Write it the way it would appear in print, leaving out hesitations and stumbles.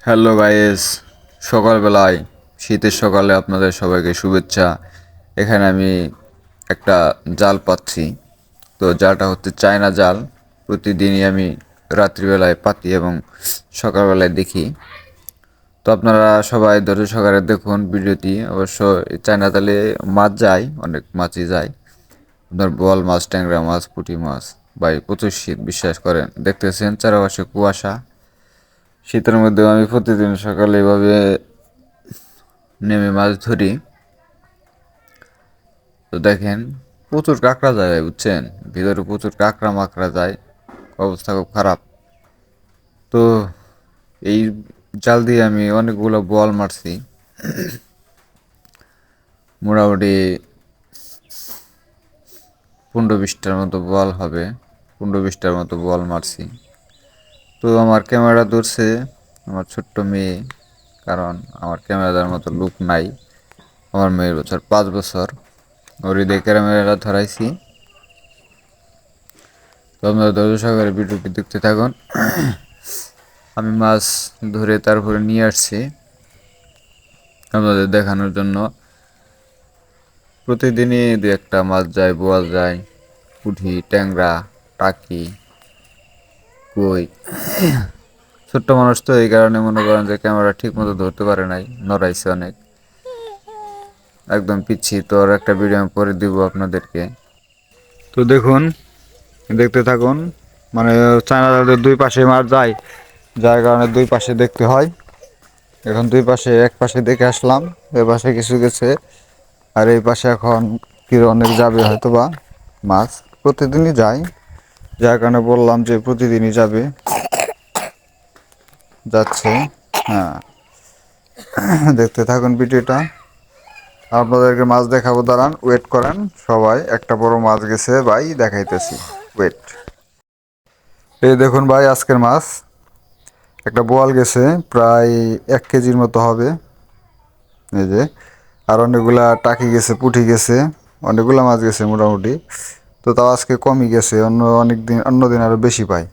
Hello guys, সকালবেলায় শীতের সকালে আপনাদের সবাইকে শুভেচ্ছা। এখানে আমি একটা জাল পাচ্ছি। তো জালটা হচ্ছে চায়না জাল। প্রতিদিনই আমি রাত্রিবেলায় পাতি এবং সকালবেলায় দেখি। তো আপনারা সবাই ধৈর্য সহকারে দেখুন ভিডিওটি। অবশ্য এই চায়না জালে মাছ যায়, অনেক মাছই যায়। আপনার বোয়াল মাছ, ট্যাংরা মাছ, পুঁটি মাছ। ভাই প্রচুর শীত, বিশ্বাস করেন। দেখতেছেন চারপাশে কুয়াশা। শীতের মধ্যেও আমি প্রতিদিন সকালে এভাবে নেমে মাছ ধরি। তো দেখেন প্রচুর কাঁকড়া যায়, বুঝছেন, ভিতরে প্রচুর কাঁকড়া মাকড়া যায়, অবস্থা খুব খারাপ। তো এই জাল দিয়ে আমি অনেকগুলো বোয়াল মারছি, মোটামুটি 15-20টার মতো বোয়াল হবে, 15-20টার মতো বোয়াল মারছি। তো আমার ক্যামেরা ধরছে আমার ছোট্ট মেয়ে, কারণ আমার ক্যামেরার মতো লুক নাই। আমার মেয়ের বছর 5 বছর, ওর দিয়ে ক্যামেরা ধরাইছি। তো আপনারা ধৈর্য সহকারে ভিডিওটি দেখতে থাকুন। আমি মাছ ধরে তারপরে নিয়ে আসছি আপনাদের দেখানোর জন্য। প্রতিদিনই দু একটা মাছ যায়, বোয়াল যায়, পুঁটি, ট্যাংরা, টাকি, কই। ছোট্ট মানুষ তো, এই কারণে মনে করেন যে ক্যামেরা ঠিক মতো ধরতে পারে নাই, নড়াইছে অনেক, একদম পিচ্ছি। তো আর একটা ভিডিও আমি পরে দিব আপনাদেরকে। তো দেখুন, দেখতে থাকুন। মানে চায়না জালের দুই পাশে মাছ যায়, যার কারণে দুই পাশে দেখতে হয়। এখন দুই পাশে, এক পাশে দেখে আসলাম, এ পাশে কিছু গেছে, আর এই পাশে এখন কি অনেক যাবে হয়তো বা মাছ। প্রতিদিনই যায়, যার কারণে বললাম যে প্রতিদিনই যাবে, যাচ্ছে। হ্যাঁ, দেখতে থাকুন ভিডিওটা, আপনাদেরকে মাছ দেখাবো। দাঁড়ান, ওয়েট করেন সবাই। একটা বড় মাছ গেছে ভাই, দেখাইতেছি, ওয়েট। এই দেখুন ভাই, আজকের মাছ একটা বোয়াল গেছে, প্রায় 1 কেজির মতো হবে। এই যে, আর অনেকগুলা টাকি গেছে, পুঁটি গেছে, অনেকগুলা মাছ গেছে মোটামুটি। তো তাও আজকে কমই গেছে, অন্য দিন আরো বেশি পাই।